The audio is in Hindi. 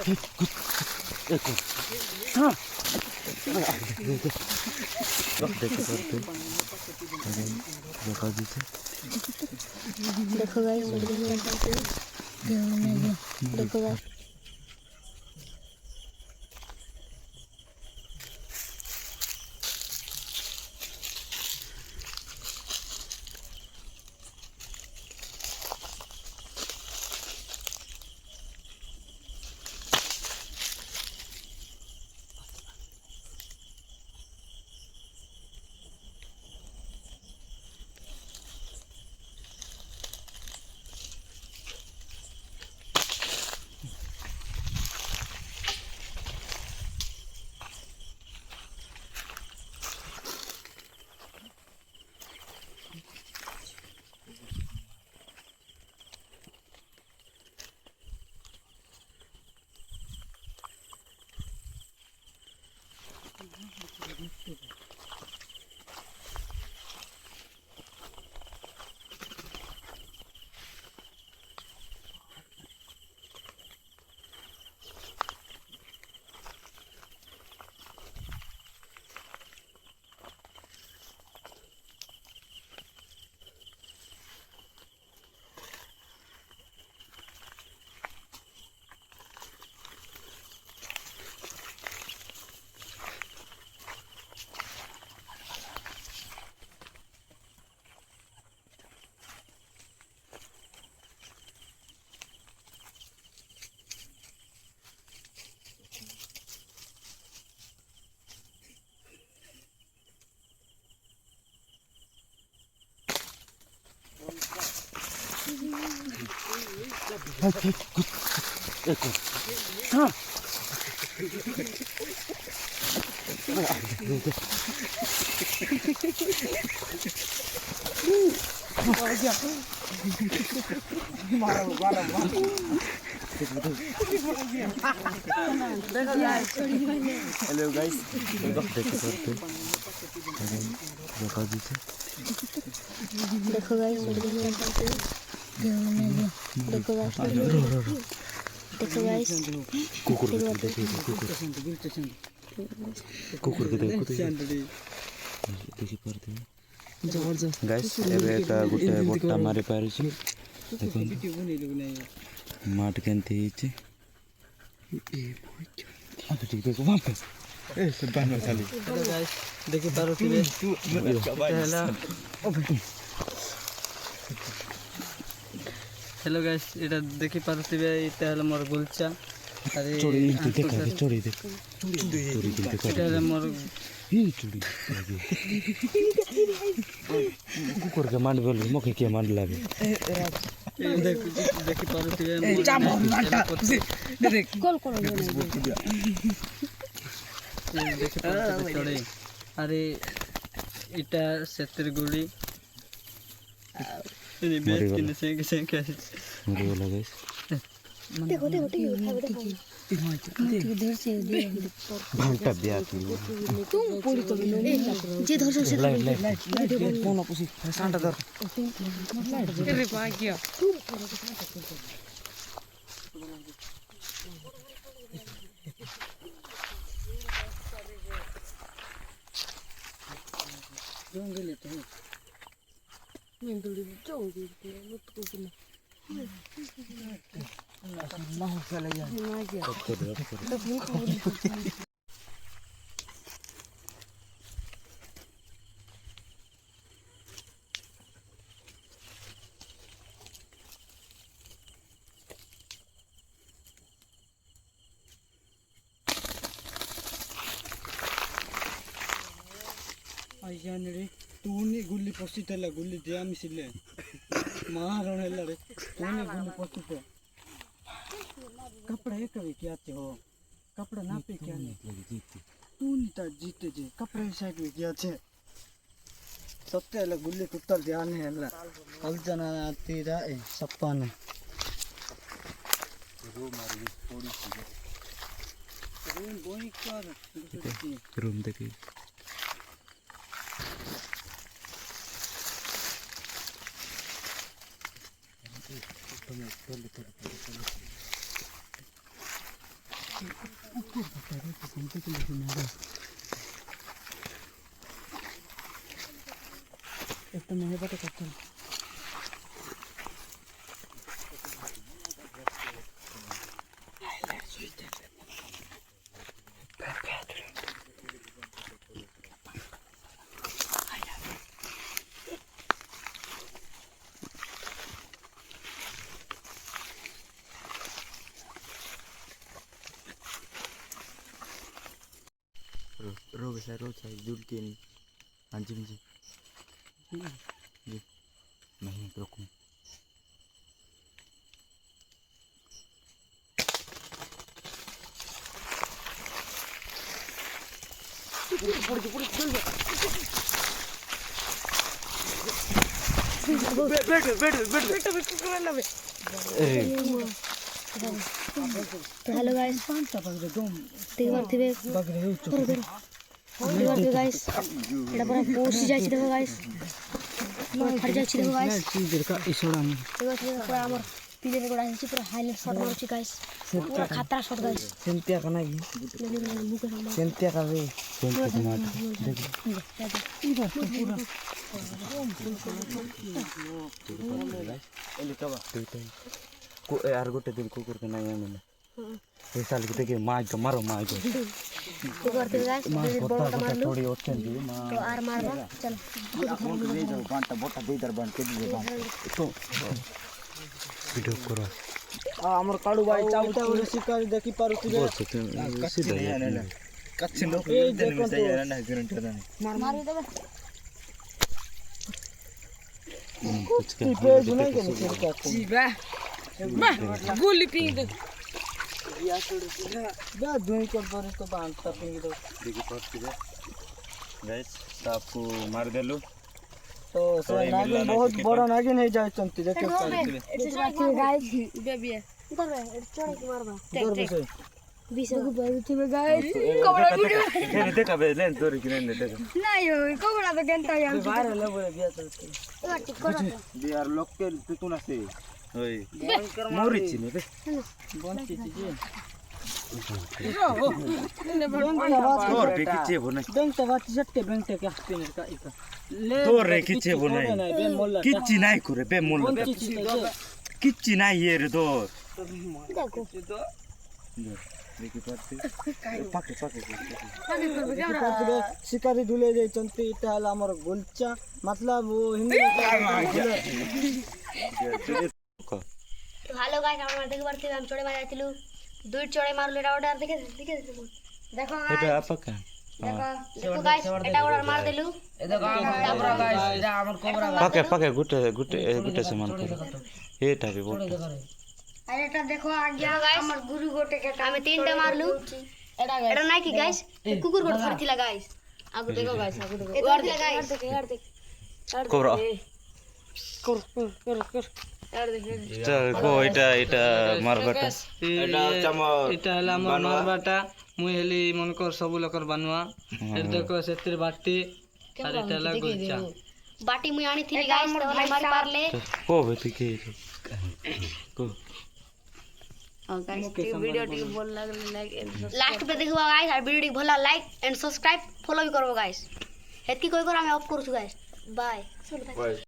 देखो हाँ देखो गाइस देखो गाइस देखो हाँ हेलो गाइस देखो देखो गाइस देखो गाइस देखो गाइस कुकुर कुकुर के देखो देखि पारते जबरदस्त गाइस एबे का गुटे बोटा मारे पारुछि देखो माट केनते हिचे आ तो ठीक देखो वापस ए सब बान चली गाइस देखि पारुथिबे हेला हेलो गाइस एटा देखि पारुथिबे एटा हला मोर गुलचा अरे चोरी देख चोरी देख एटा हला मोर ही चोरी कुकुर के मान बोल मके के मान लागे देखि पारुथिबे चामो माटा देख कॉल करो देखि पारुथिबे चोरी अरे एटा सेतर गुली ये बेच के से कैसे मेरे वाला गाइस देखो इधर से दे भांटा दिया तुम पूरी तो जे धर से लाइट फोन पुसी सांटा धर अरे भाग्य जंगल तो मैं दूरी जाऊंगी मत को ना ना हो चले जा आइजानरे तूने गुल्ली पसितला गुल्ली दिया मिसिले मारण हेला रे तूने गुल्ली पसित कपड़ा एक भी क्या हो कपड़ा ना पे क्या नहीं तूने ता जीते जे कपड़ा साइड में क्या छे सत्य हेला गुल्ली टूटल ध्यान हेला कल जना आती रा ए सप्पा ने रो मारी थोड़ी सी रूम बोई कर रूम देखी ऊपर पता है तो संते के लिए ना एक तो मैं पता करता हूँ Roh saya julkin anjing sih. Main rokok. Hello guys guys এটা পুরো পৌঁছে যাচ্ছে দেখো গাইস ফাট যাচ্ছে দেখো গাইস सीधे का इशोड़ा में পুরো আমার প্লেয়ার গোড়া আছে পুরো হাইলাইট শট মারছি গাইস পুরো খাতরা শট গাইস सेंटिया का नहीं মুখে সামনে सेंटिया का वे Contoh tomato. इधर तो पूरा Ini coba. Ku argote dil kukur kena yang mana. Misal kita ke maaj maro maaj. তো করতে গাইস বড়টা মারলু थोड़ी ऑप्शन दी मां. তো আর মারবা চল ले जाओ बांटा बोटा दे इधर बांट के दिए बांट. तो वीडियो करो. हमर काडू भाई चाउटा और शिकारी देखि पारुती रे बोल सकते हैं सीधा यार. कच्चे लोग दिन में से यार ना गारंटी नहीं. মারি দেবে कुछ के पे सुनाई के नहीं क्या Siba. Ma, gulli pingu. या छोड़ जा दुई कर पर इसको बांधता पिंग दो देखिए पास किधर. गाइस आपको मार दे लो. तो सर नागिन बहुत बड़ा नागिन है जाए चंती देखो এটা যাচ্ছে গাইস Bebia. ধরবে এটা চড়ে কি মারবা दौड़ बसे 20 টাকা বেরুতিবে গাইস ये देखा बे लेन तोरी की लेन देखा. না ইও কোবড়া তো গেন্তা ইয়াম बाहर ले बोले दिया चलती এবার ঠিক করো दे आर लोकल तू ना से. ओए मोरी चिने बे. बनती जी तोर पे किचे बोना. बैंक तो बात जट्टे बैंक के हस्ते का एक ले तोर रे किचे बोना. बे मोल्ला किच्ची नहीं करे बे मोल. किच्ची नहीं ये रे तो. দেখো देखिए पाते. पाके पाके. शिकारी धुले जाए चंती इटा हला हमर गोलचा मतलब वो हिंदी হ্যালো গাইস আমরা দেখতে পারছি আমি চড়ে মারাইছিলু দুই চড়ে মারলো এটা অর্ডার দেখে দেখো এটা গাইস আপা का. দেখো দেখো গাইস এটা অর্ডার মার দিলু पाके पाके गुटे गुटे गुटे से मान कर. ये टाइप बोल. আর এটা দেখো আগে আমার গুরু গোটে কেটা আমি তিনটা মারলু এটা নাই কি গাইস কুকুর গোট ধরছিলা গাইস আগু দেখো গাইস আগু দেখো এবার দেখ গাইস এবার দেখ कोबरा. এবার দেখ चल को এটা এটা মারবাটা. এটা হলা আমার মারবাটা মুই হেলি মন কর সবু লোকর বানুয়া এর দেখো সেতির বাটি আর এটা হলা গোলচা বাটি মুই আনি থিলি গাইস তো মারি পারলে को बेटी के को गाइस वीडियो टी बोल लागले लाइक लास्ट पे देखबो गाइस और वीडियो टी भला लाइक एंड सब्सक्राइब फॉलो भी करबो गाइस हेतकी कोई कर हम ऑफ करू छु गाइस बाय